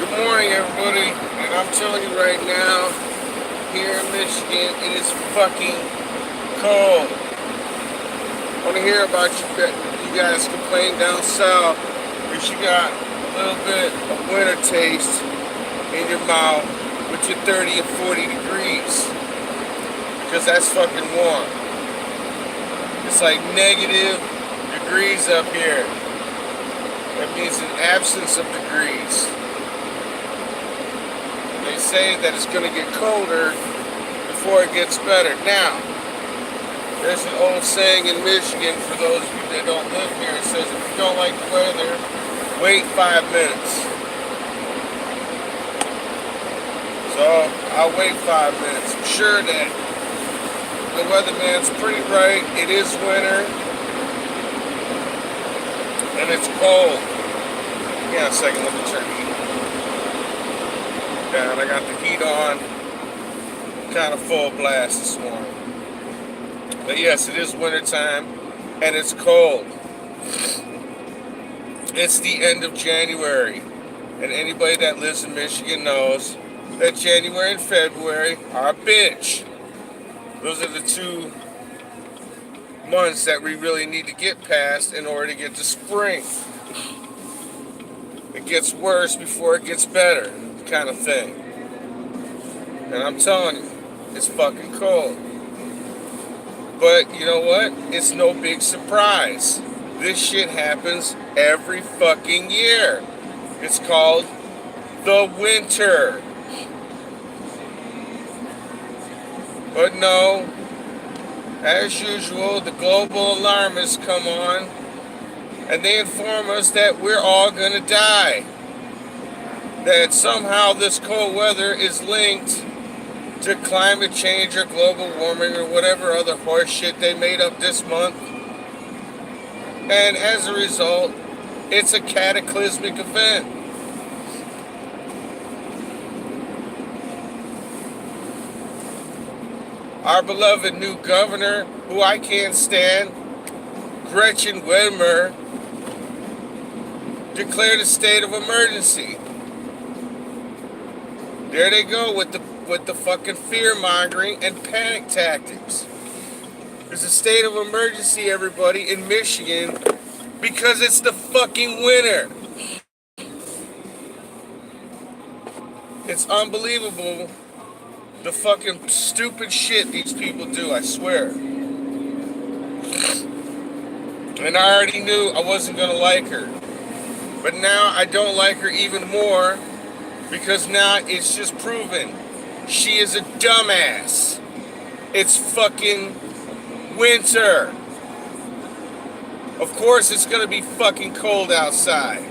Good morning, everybody. And I'm telling you right now, here in Michigan, it is fucking cold. I want to hear about you guys complain down south because you got a little bit of winter taste in your mouth with your 30 and 40 degrees. Because that's fucking warm. It's like negative degrees up here. That means an absence of degrees. They say that it's going to get colder before it gets better. Now, there's an old saying in Michigan, for those of you that don't live here, it says if you don't like the weather, wait 5 minutes. So, I'll wait 5 minutes. I'm sure that the weatherman's pretty right. It is winter. And it's cold. Yeah, a second, let me turn the heat down. I got the heat on. Kind of full blast this morning. But yes, it is wintertime. And it's cold. It's the end of January. And anybody that lives in Michigan knows that January and February are a bitch. Those are the 2 months that we really need to get past in order to get to spring. It gets worse before it gets better, kind of thing. And I'm telling you, it's fucking cold. But you know what? It's no big surprise. This shit happens every fucking year. It's called the winter. But no, as usual, the global alarmists come on and they inform us that we're all gonna die. That somehow this cold weather is linked to climate change or global warming or whatever other horse shit they made up this month. And as a result, it's a cataclysmic event. Our beloved new governor, who I can't stand, Gretchen Whitmer, declared a state of emergency. There they go with the fucking fear-mongering and panic tactics. There's a state of emergency, everybody, in Michigan because it's the fucking winter. It's unbelievable the fucking stupid shit these people do, I swear. And I already knew I wasn't gonna like her. But now I don't like her even more because now it's just proven she is a dumbass. It's fucking winter. Of course it's gonna be fucking cold outside.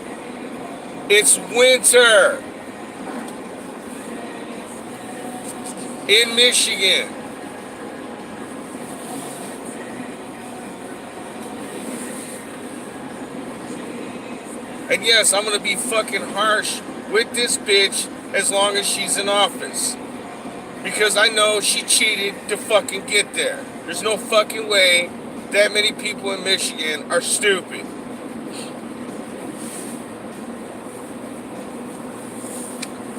It's winter. In Michigan. And yes, I'm gonna be fucking harsh with this bitch as long as she's in office. Because I know she cheated to fucking get there. There's no fucking way that many people in Michigan are stupid.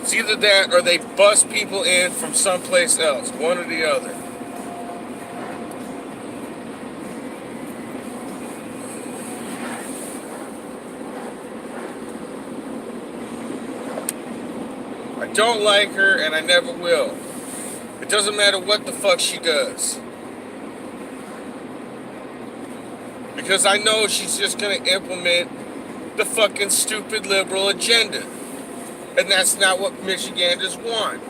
It's either that or they bust people in from someplace else, one or the other. I don't like her and I never will. It doesn't matter what the fuck she does. Because I know she's just gonna implement the fucking stupid liberal agenda. And that's not what Michiganders want.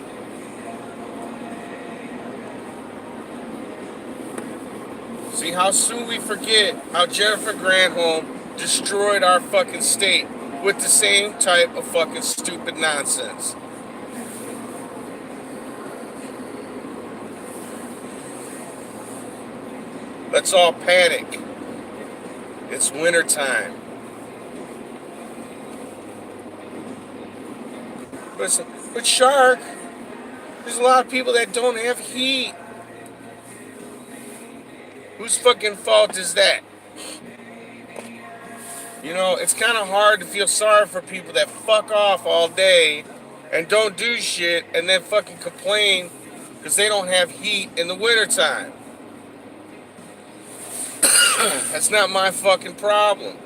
See how soon we forget how Jennifer Granholm destroyed our fucking state with the same type of fucking stupid nonsense. Let's all panic. It's wintertime. Listen, but Shark, there's a lot of people that don't have heat. Whose fucking fault is that? You know, it's kind of hard to feel sorry for people that fuck off all day and don't do shit and then fucking complain because they don't have heat in the wintertime. That's not my fucking problem.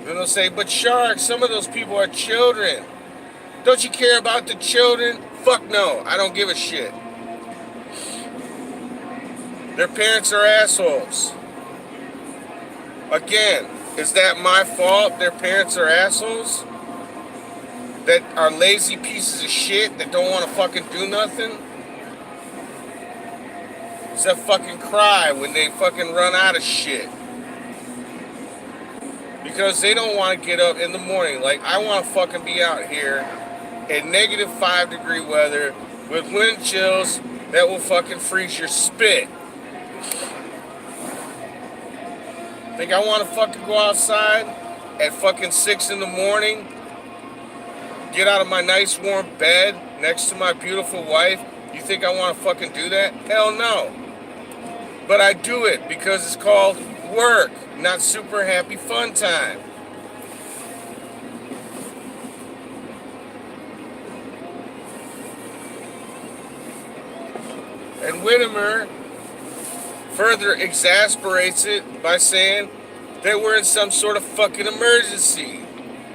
Then they'll say, but Shark, some of those people are children. Don't you care about the children? Fuck no, I don't give a shit. Their parents are assholes. Again, is that my fault? Their parents are assholes? That are lazy pieces of shit that don't want to fucking do nothing? Except fucking cry when they fucking run out of shit. Because they don't want to get up in the morning. Like, I want to fucking be out here in negative 5-degree weather with wind chills that will fucking freeze your spit. Think I want to fucking go outside at fucking 6 in the morning, get out of my nice warm bed next to my beautiful wife? You think I want to fucking do that? Hell no. But I do it because it's called work, not super happy fun time. And Whitmer further exasperates it by saying that we're in some sort of fucking emergency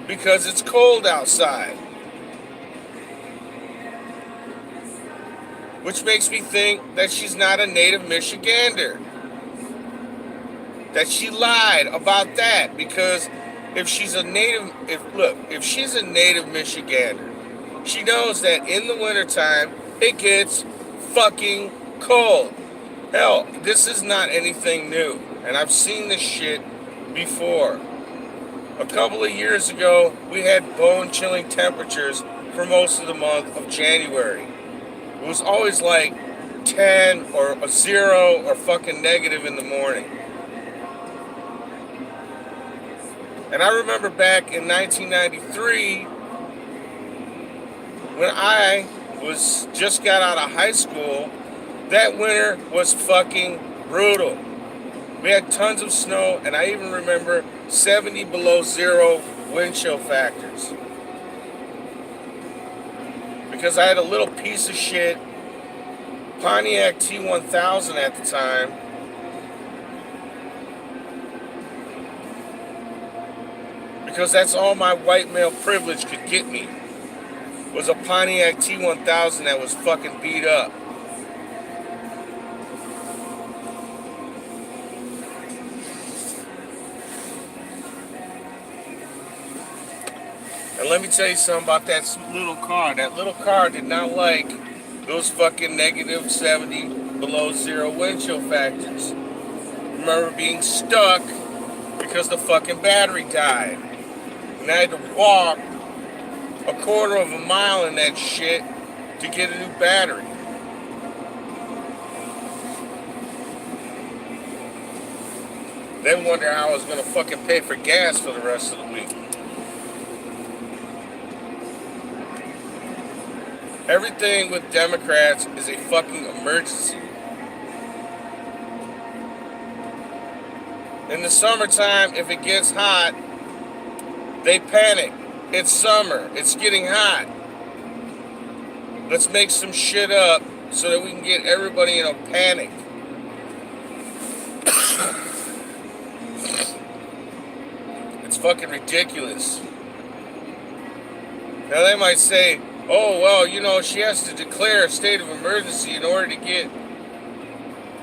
because it's cold outside. Which makes me think that she's not a native Michigander. That she lied about that, because if she's a native, if she's a native Michigander, she knows that in the wintertime it gets fucking cold. Hell, this is not anything new, and I've seen this shit before. A couple of years ago, we had bone-chilling temperatures for most of the month of January. It was always like 10 or a 0 or fucking negative in the morning. And I remember back in 1993, when I just got out of high school, that winter was fucking brutal. We had tons of snow, and I even remember 70 below 0 wind chill factors. Because I had a little piece of shit Pontiac T1000 at the time. Because that's all my white male privilege could get me, was a Pontiac T1000 that was fucking beat up. And let me tell you something about that little car. That little car did not like those fucking negative 70 below 0 wind chill factors. I remember being stuck because the fucking battery died. And I had to walk a quarter of a mile in that shit to get a new battery. Then wonder how I was gonna fucking pay for gas for the rest of the week. Everything with Democrats is a fucking emergency. In the summertime, if it gets hot, they panic. It's summer. It's getting hot. Let's make some shit up so that we can get everybody in a panic. It's fucking ridiculous. Now they might say, oh, well, you know, she has to declare a state of emergency in order to get,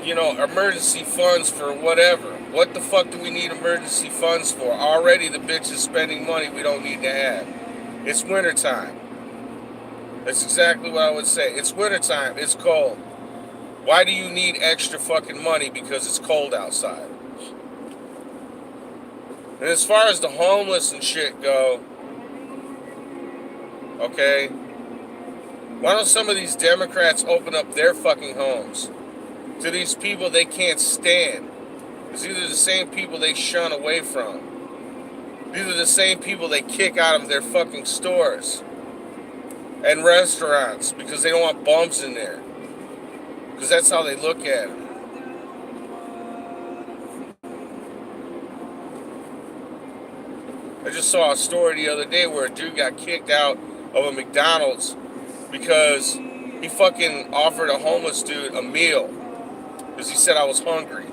you know, emergency funds for whatever. What the fuck do we need emergency funds for? Already the bitch is spending money we don't need to have. It's wintertime. That's exactly what I would say. It's wintertime. It's cold. Why do you need extra fucking money? Because it's cold outside. And as far as the homeless and shit go, okay, why don't some of these Democrats open up their fucking homes to these people they can't stand? It's either the same people they shun away from. These are the same people they kick out of their fucking stores and restaurants because they don't want bums in there. Because Because that's how they look at him. I just saw a story the other day where a dude got kicked out of a McDonald's because he fucking offered a homeless dude a meal because he said I was hungry.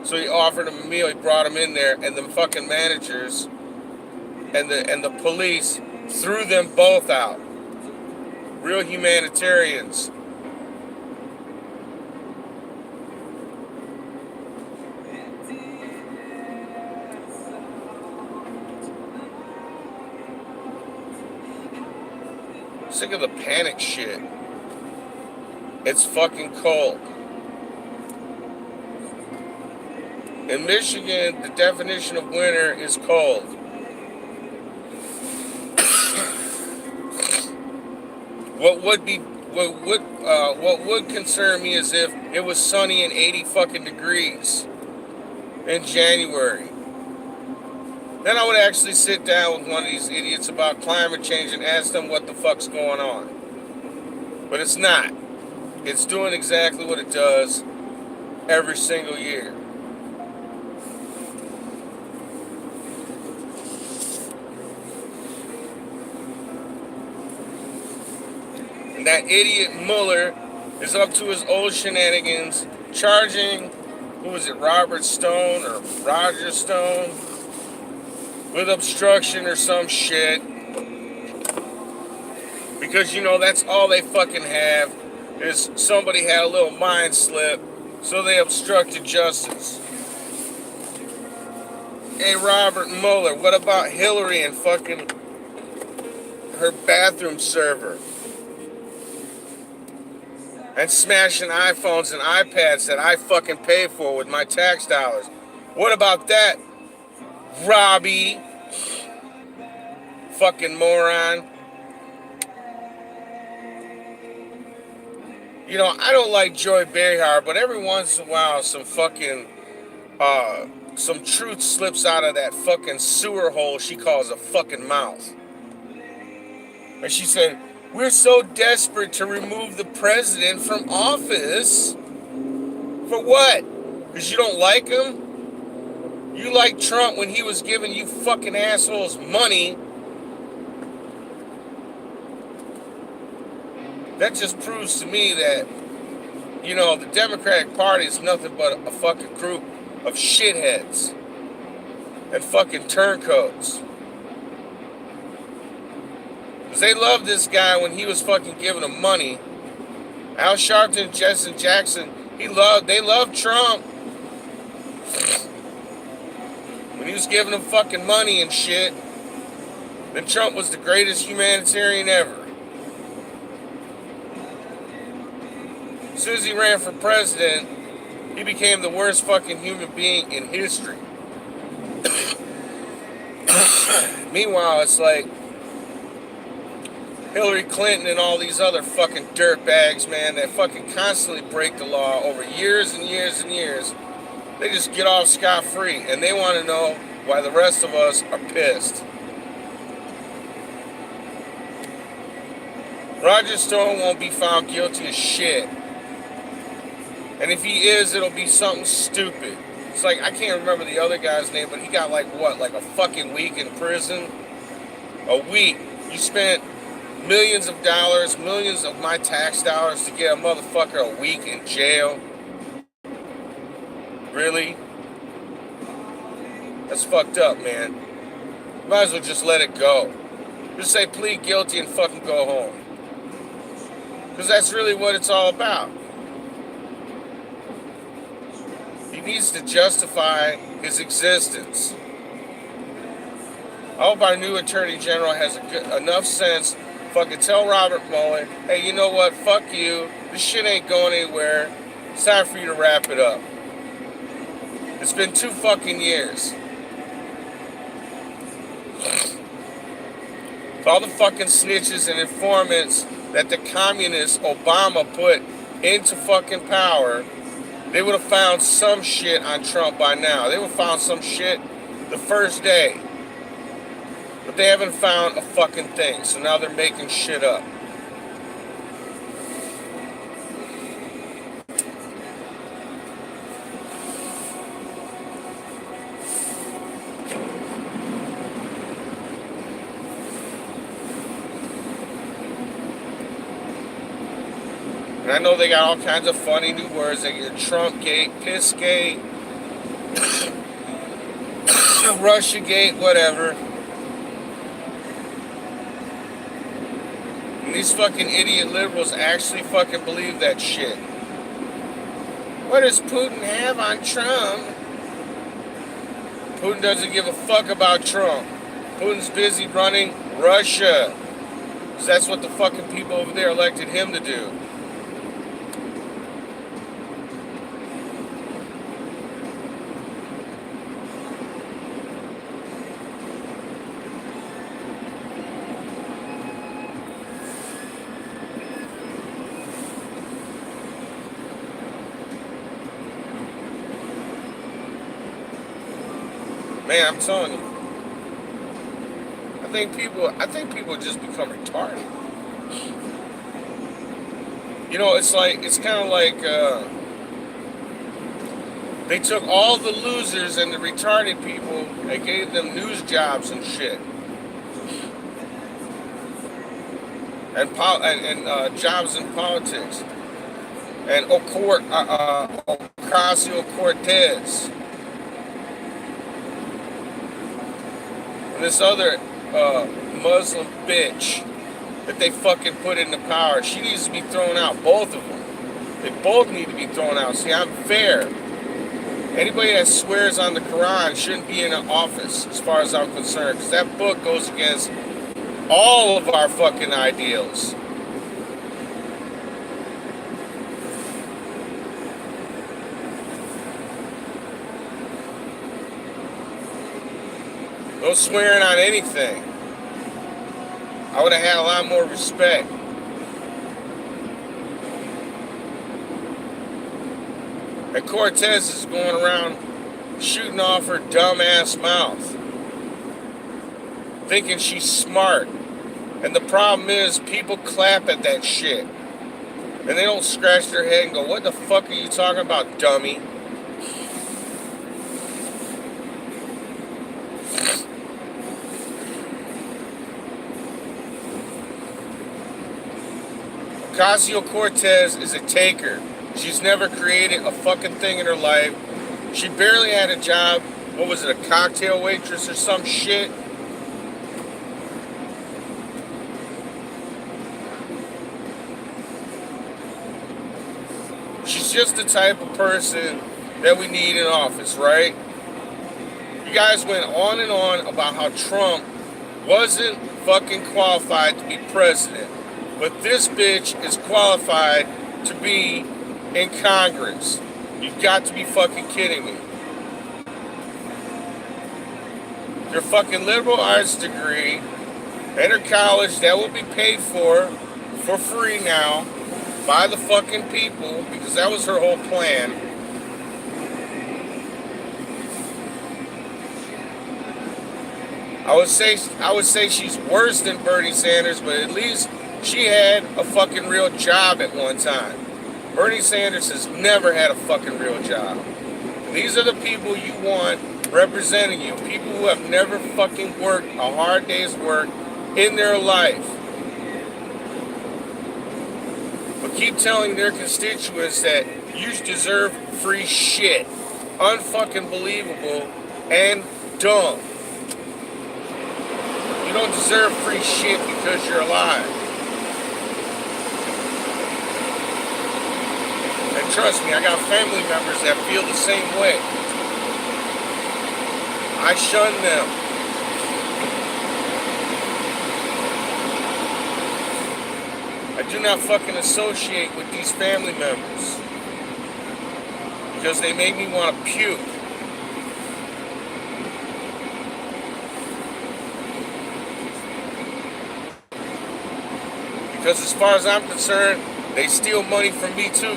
So he offered him a meal, he brought him in there, and the fucking managers and the police threw them both out. Real humanitarians. Sick of the panic shit. It's fucking cold. In Michigan, the definition of winter is cold. What would concern me is if it was sunny and 80 fucking degrees in January. Then I would actually sit down with one of these idiots about climate change and ask them what the fuck's going on. But it's not. It's doing exactly what it does every single year. And that idiot Muller is up to his old shenanigans, charging, who was it, Robert Stone or Roger Stone? With obstruction or some shit. Because, you know, that's all they fucking have is somebody had a little mind slip, so they obstructed justice. Hey, Robert Mueller, what about Hillary and fucking her bathroom server? And smashing iPhones and iPads that I fucking pay for with my tax dollars. What about that? Robbie, fucking moron. You know, I don't like Joy Behar, but every once in a while some fucking some truth slips out of that fucking sewer hole she calls a fucking mouth. And she said, we're so desperate to remove the president from office. For what? Because you don't like him? You liked Trump when he was giving you fucking assholes money. That just proves to me that, you know, the Democratic Party is nothing but a fucking group of shitheads and fucking turncoats. Because they loved this guy when he was fucking giving them money. Al Sharpton, Jesse Jackson, they loved Trump. When he was giving them fucking money and shit, then Trump was the greatest humanitarian ever. As soon as he ran for president, he became the worst fucking human being in history. Meanwhile, it's like Hillary Clinton and all these other fucking dirtbags, man, that fucking constantly break the law over years and years and years. They just get off scot-free, and they want to know why the rest of us are pissed. Roger Stone won't be found guilty of shit. And if he is, it'll be something stupid. It's like, I can't remember the other guy's name, but he got like a fucking week in prison? A week. You spent millions of dollars, millions of my tax dollars to get a motherfucker a week in jail? Really? That's fucked up, man. You might as well just let it go. Just say plead guilty and fucking go home. Because that's really what it's all about. He needs to justify his existence. I hope our new Attorney General has enough sense to fucking tell Robert Mueller, hey, you know what? Fuck you. This shit ain't going anywhere. It's time for you to wrap it up. It's been 2 fucking years. All the fucking snitches and informants that the communist Obama put into fucking power, they would have found some shit on Trump by now. They would have found some shit the first day. But they haven't found a fucking thing. So now they're making shit up. And I know they got all kinds of funny new words like your Trumpgate, Pissgate, Russiagate, whatever. And these fucking idiot liberals actually fucking believe that shit. What does Putin have on Trump? Putin doesn't give a fuck about Trump. Putin's busy running Russia. Because that's what the fucking people over there elected him to do. Man, I'm telling you. I think people just become retarded. You know, it's kind of like they took all the losers and the retarded people and gave them news jobs and shit. And jobs in politics. And OcasioCortez. And this other Muslim bitch that they fucking put into power, she needs to be thrown out. Both of them. They both need to be thrown out. See, I'm fair. Anybody that swears on the Quran shouldn't be in an office, as far as I'm concerned, because that book goes against all of our fucking ideals. No swearing on anything. I would have had a lot more respect. And Cortez is going around shooting off her dumb-ass mouth, thinking she's smart. And the problem is, people clap at that shit. And they don't scratch their head and go, what the fuck are you talking about, dummy? OcasioCortez is a taker. She's never created a fucking thing in her life. She barely had a job. What was it, a cocktail waitress or some shit? She's just the type of person that we need in office, right? You guys went on and on about how Trump wasn't fucking qualified to be president. But this bitch is qualified to be in Congress. You've got to be fucking kidding me. Your fucking liberal arts degree and her college that will be paid for free now by the fucking people, because that was her whole plan. I would say she's worse than Bernie Sanders, but at least she had a fucking real job at one time. Bernie Sanders has never had a fucking real job. These are the people you want representing you. People who have never fucking worked a hard day's work in their life. But keep telling their constituents that you deserve free shit. Unfucking believable and dumb. You don't deserve free shit because you're alive. And trust me, I got family members that feel the same way. I shun them. I do not fucking associate with these family members because they make me want to puke. Because as far as I'm concerned, they steal money from me too.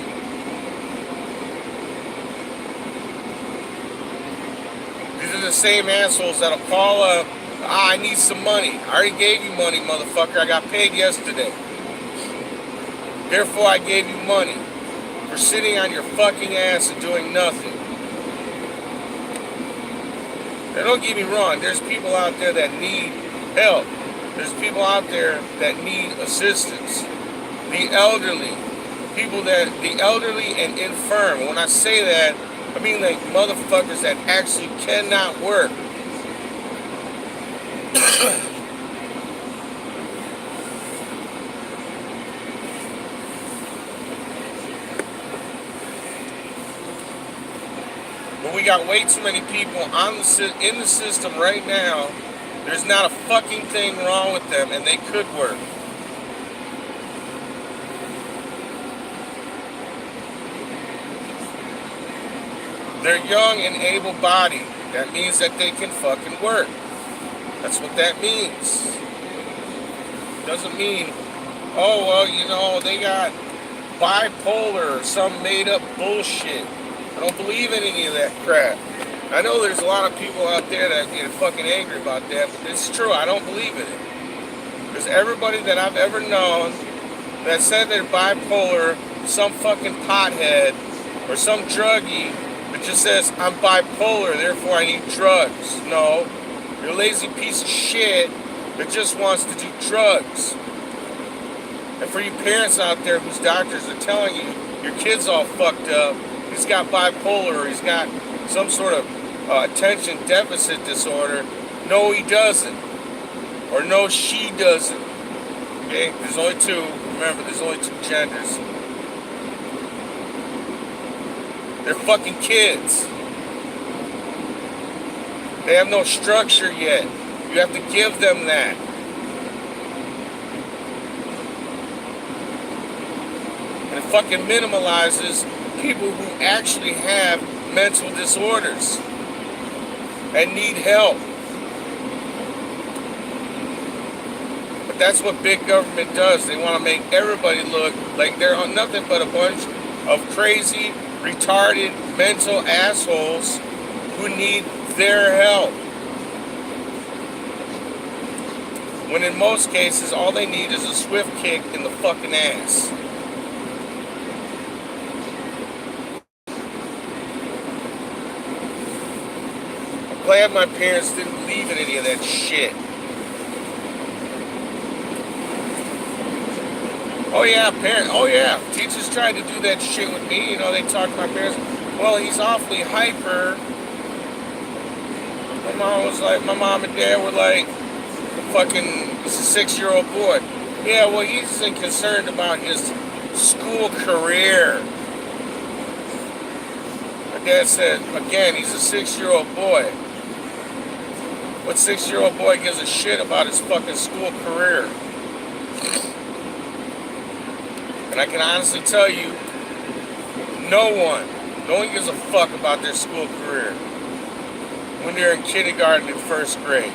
These are the same assholes that'll call up, I need some money. I already gave you money, motherfucker. I got paid yesterday. Therefore, I gave you money for sitting on your fucking ass and doing nothing. Now, don't get me wrong. There's people out there that need help. There's people out there that need assistance. The elderly, people that, the elderly and infirm. When I say that, I mean like motherfuckers that actually cannot work. But we got way too many people in the system right now. There's not a fucking thing wrong with them, and they could work. They're young and able-bodied. That means that they can fucking work. That's what that means. Doesn't mean, oh, well, you know, they got bipolar or some made-up bullshit. I don't believe in any of that crap. I know there's a lot of people out there that get fucking angry about that, but it's true. I don't believe in it. Because everybody that I've ever known that said they're bipolar, some fucking pothead, or some druggie that just says, I'm bipolar, therefore I need drugs. No. You're a lazy piece of shit that just wants to do drugs. And for you parents out there whose doctors are telling you your kid's all fucked up, he's got bipolar, or he's got some sort of attention deficit disorder, no, he doesn't. Or no, she doesn't. Okay? There's only two. Remember, there's only two genders. They're fucking kids. They have no structure yet. You have to give them that. And it fucking minimalizes people who actually have mental disorders and need help. But that's what big government does. They want to make everybody look like they're nothing but a bunch of crazy, retarded, mental assholes who need their help. When in most cases, all they need is a swift kick in the fucking ass. I'm glad my parents didn't believe in any of that shit. Oh yeah, teachers tried to do that shit with me. You know, they talked to my parents, well, he's awfully hyper. My mom and dad were like, he's a 6-year-old boy. Yeah, well, he's concerned about his school career. My dad said, again, he's a 6-year-old boy. What 6-year-old boy gives a shit about his fucking school career? And I can honestly tell you, no one gives a fuck about their school career when they're in kindergarten and first grade.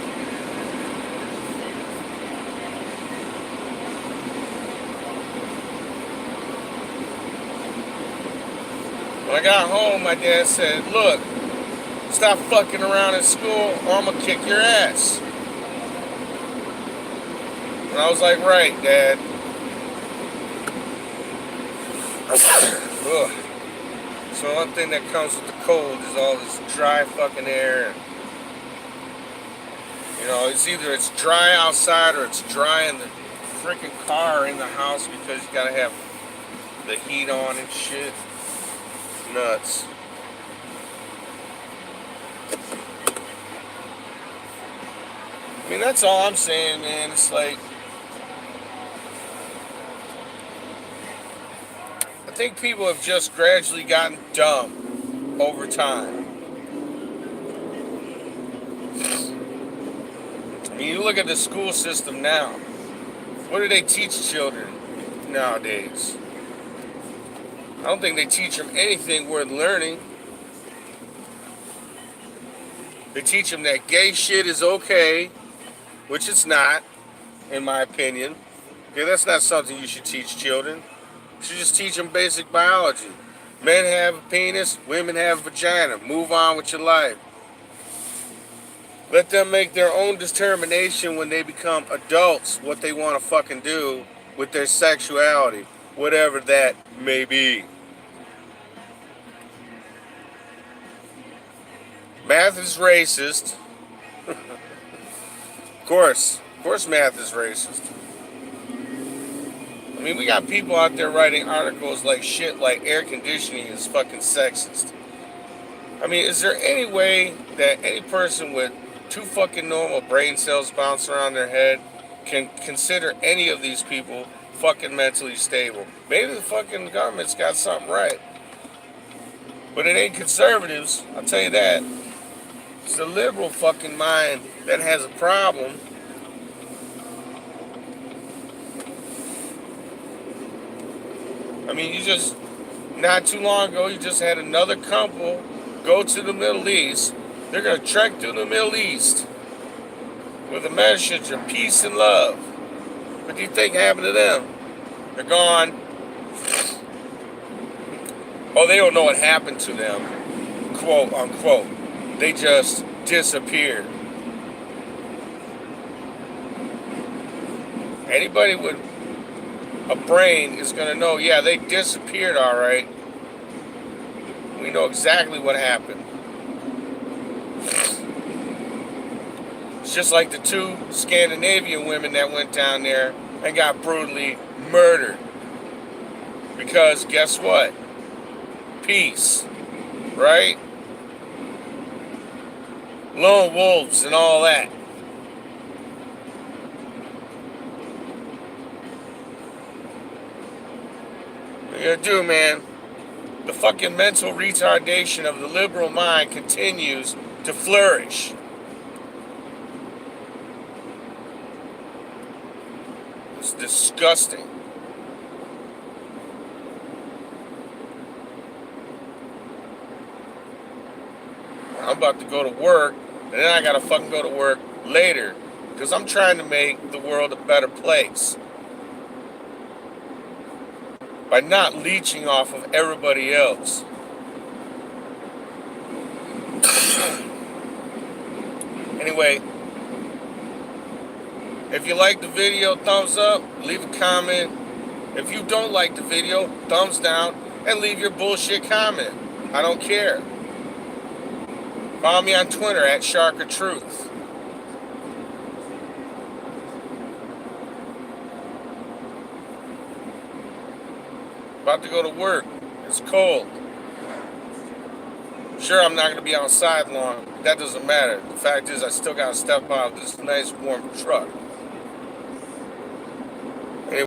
When I got home, my dad said, look, stop fucking around in school or I'm gonna kick your ass. And I was like, right, Dad. Ugh. So one thing that comes with the cold is all this dry fucking air. You know, it's dry outside or it's dry in the freaking car or in the house because you gotta have the heat on and shit. Nuts. I mean, that's all I'm saying, man. It's like, I think people have just gradually gotten dumb over time. I mean, you look at the school system now. What do they teach children nowadays? I don't think they teach them anything worth learning. They teach them that gay shit is okay, which it's not, in my opinion. Okay, that's not something you should teach children. You should just teach them basic biology. Men have a penis, women have a vagina. Move on with your life. Let them make their own determination when they become adults what they want to fucking do with their sexuality, whatever that may be. Math is racist. Of course math is racist. I mean, we got people out there writing articles like shit like air conditioning is fucking sexist. I mean, is there any way that any person with two fucking normal brain cells bouncing around their head can consider any of these people fucking mentally stable? Maybe the fucking government's got something right. But it ain't conservatives, I'll tell you that. It's the liberal fucking mind that has a problem. I mean, not too long ago, you just had another couple go to the Middle East. They're going to trek through the Middle East with a message of peace and love. What do you think happened to them? They're gone. Oh, they don't know what happened to them, quote unquote. They just disappeared. Anybody with a brain is going to know, yeah, they disappeared, all right. We know exactly what happened. It's just like the two Scandinavian women that went down there and got brutally murdered. Because guess what? Peace, right? Lone wolves and all that. What you gonna do, man? The fucking mental retardation of the liberal mind continues to flourish. It's disgusting. I'm about to go to work, and then I gotta fucking go to work later, because I'm trying to make the world a better place by not leeching off of everybody else. Anyway, if you like the video, thumbs up, leave a comment. If you don't like the video, thumbs down, and leave your bullshit comment. I don't care. Follow me on Twitter at SharkerTruth. About to go to work. It's cold. Sure, I'm not going to be outside long. That doesn't matter. The fact is, I still got to step out of this nice warm truck.